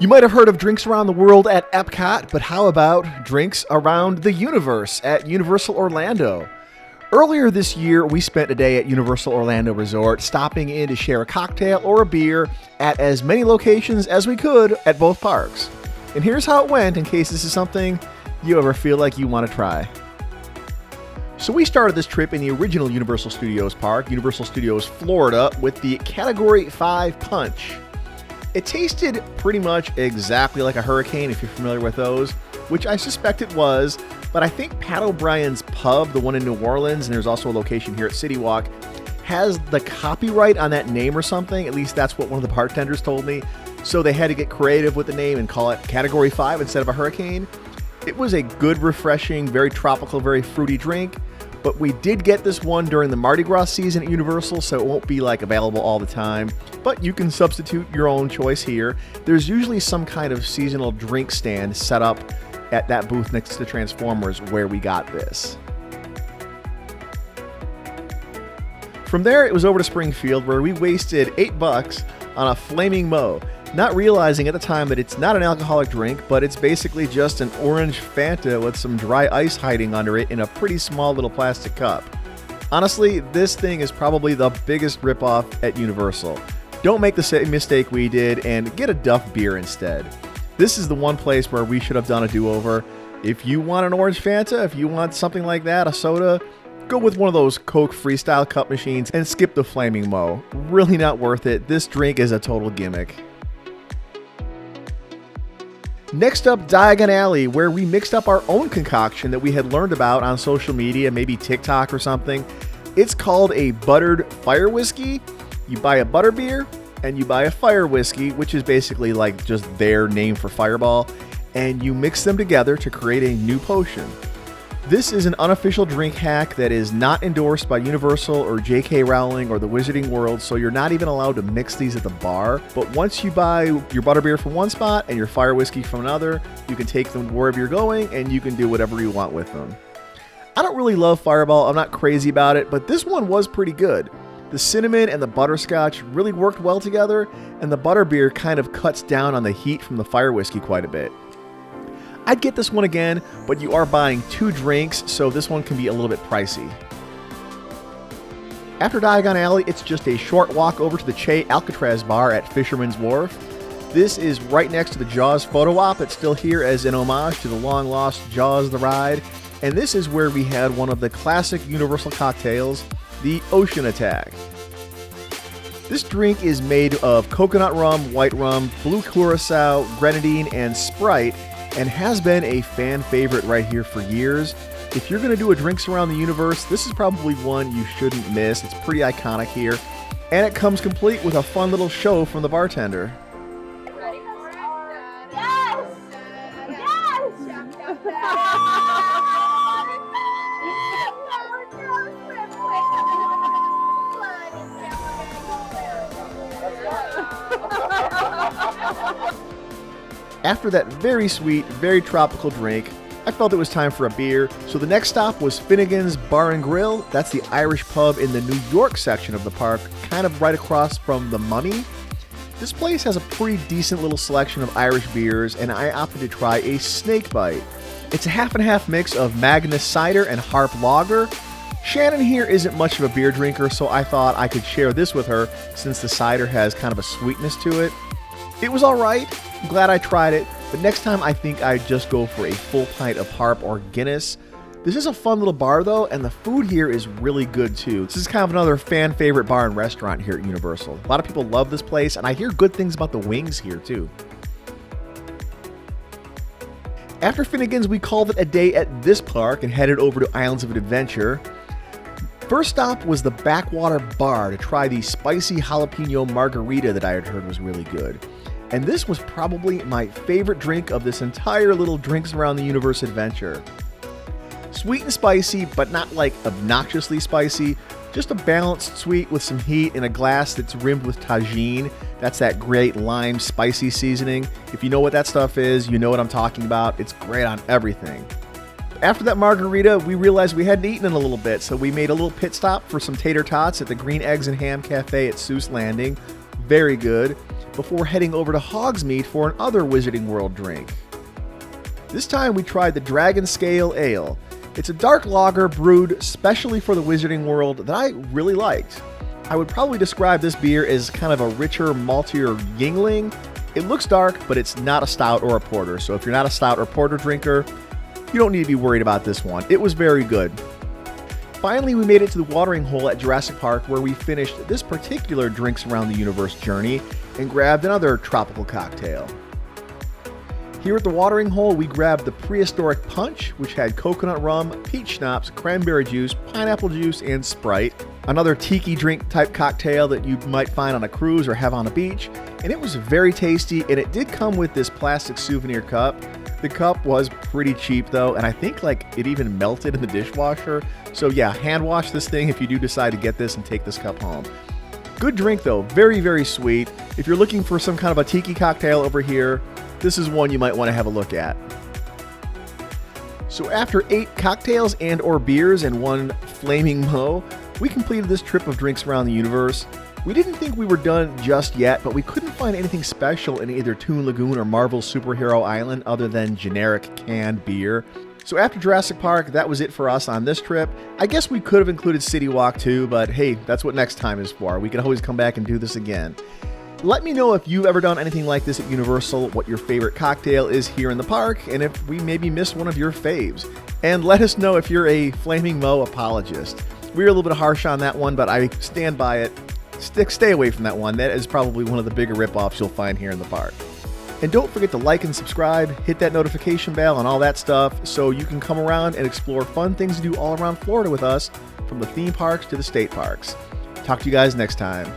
You might have heard of drinks around the world at Epcot, but how about drinks around the universe at Universal Orlando? Earlier this year, we spent a day at Universal Orlando Resort, stopping in to share a cocktail or a beer at as many locations as we could at both parks. And here's how it went in case this is something you ever feel like you want to try. So we started this trip in the original Universal Studios park, Universal Studios Florida, with the Category 5 Punch. It tasted pretty much exactly like a hurricane, if you're familiar with those, which I suspect it was, but I think Pat O'Brien's Pub, the one in New Orleans, and there's also a location here at City Walk, has the copyright on that name or something. At least that's what one of the bartenders told me. So they had to get creative with the name and call it Category 5 instead of a hurricane. It was a good, refreshing, very tropical, very fruity drink. But we did get this one during the Mardi Gras season at Universal, so it won't be available all the time. But you can substitute your own choice here. There's usually some kind of seasonal drink stand set up at that booth next to Transformers where we got this. From there, it was over to Springfield where we wasted $8 on a Flaming Moow, not realizing at the time that it's not an alcoholic drink, but it's basically just an orange Fanta with some dry ice hiding under it in a pretty small little plastic cup. Honestly, this thing is probably the biggest ripoff at Universal. Don't make the same mistake we did and get a Duff beer instead. This is the one place where we should have done a do-over. If you want an orange Fanta, if you want something like that, a soda, go with one of those Coke Freestyle cup machines and skip the Flaming Moow. Really not worth it. This drink is a total gimmick. Next up, Diagon Alley, where we mixed up our own concoction that we had learned about on social media, maybe TikTok or something. It's called a buttered fire whiskey. You buy a butter beer and you buy a fire whiskey, which is basically just their name for Fireball, and you mix them together to create a new potion. This is an unofficial drink hack that is not endorsed by Universal or J.K. Rowling or the Wizarding World, so you're not even allowed to mix these at the bar. But once you buy your butterbeer from one spot and your fire whiskey from another, you can take them wherever you're going and you can do whatever you want with them. I don't really love Fireball, I'm not crazy about it, but this one was pretty good. The cinnamon and the butterscotch really worked well together, and the butterbeer kind of cuts down on the heat from the fire whiskey quite a bit. I'd get this one again, but you are buying 2 drinks, so this one can be a little bit pricey. After Diagon Alley, it's just a short walk over to the Alcatraz Bar at Fisherman's Wharf. This is right next to the Jaws photo op. It's still here as an homage to the long-lost Jaws the Ride. And this is where we had one of the classic Universal cocktails, the Ocean Attack. This drink is made of coconut rum, white rum, blue curacao, grenadine, and Sprite, and has been a fan favorite right here for years. If you're going to do a drinks around the universe, this is probably one you shouldn't miss. It's pretty iconic here, and it comes complete with a fun little show from the bartender. Yes! After that very sweet, very tropical drink, I felt it was time for a beer, so the next stop was Finegan Bar Grill. That's the Irish pub in the New York section of the park, kind of right across from the Mummy. This place has a pretty decent little selection of Irish beers, and I opted to try a Snake Bite. It's a half and half mix of Magnus Cider and Harp Lager. Shannon here isn't much of a beer drinker, so I thought I could share this with her since the cider has kind of a sweetness to it. It was alright, I'm glad I tried it, but next time I think I'd just go for a full pint of Harp or Guinness. This is a fun little bar though, and the food here is really good too. This is kind of another fan favorite bar and restaurant here at Universal. A lot of people love this place, and I hear good things about the wings here too. After Finnegan's, we called it a day at this park and headed over to Islands of Adventure. First stop was the Backwater Bar to try the spicy jalapeno margarita that I had heard was really good. And this was probably my favorite drink of this entire little drinks around the universe adventure. Sweet and spicy, but not obnoxiously spicy, just a balanced sweet with some heat in a glass that's rimmed with tagine. That's that great lime spicy seasoning. If you know what that stuff is, you know what I'm talking about. It's great on everything. After that margarita, we realized we hadn't eaten in a little bit, so we made a little pit stop for some tater tots at the Green Eggs and Ham Cafe at Seuss Landing. Very good. before heading over to Hogsmeade for another Wizarding World drink. This time we tried the Dragon Scale Ale. It's a dark lager brewed specially for the Wizarding World that I really liked. I would probably describe this beer as kind of a richer, maltier Yingling. It looks dark, but it's not a stout or a porter, so if you're not a stout or porter drinker, you don't need to be worried about this one. It was very good. Finally, we made it to the watering hole at Jurassic Park where we finished this particular Drinks Around the Universe journey and grabbed another tropical cocktail. Here at the watering hole, we grabbed the Prehistoric Punch, which had coconut rum, peach schnapps, cranberry juice, pineapple juice, and Sprite. Another tiki drink type cocktail that you might find on a cruise or have on a beach. And it was very tasty, and it did come with this plastic souvenir cup. The cup was pretty cheap though, and I think it even melted in the dishwasher. So yeah, hand wash this thing if you do decide to get this and take this cup home. Good drink though, very, very sweet. If you're looking for some kind of a tiki cocktail over here, this is one you might want to have a look at. So after 8 cocktails and or beers and 1 flaming Moow, we completed this trip of Drinks Around the Universe. We didn't think we were done just yet, but we couldn't find anything special in either Toon Lagoon or Marvel's Superhero Island other than generic canned beer. So after Jurassic Park, that was it for us on this trip. I guess we could have included City Walk too, but hey, that's what next time is for. We can always come back and do this again. Let me know if you've ever done anything like this at Universal, what your favorite cocktail is here in the park, and if we maybe missed one of your faves. And let us know if you're a Flaming Moow apologist. We were a little bit harsh on that one, but I stand by it. Stay away from that one. That is probably one of the bigger ripoffs you'll find here in the park. And don't forget to like and subscribe, hit that notification bell and all that stuff so you can come around and explore fun things to do all around Florida with us, from the theme parks to the state parks. Talk to you guys next time.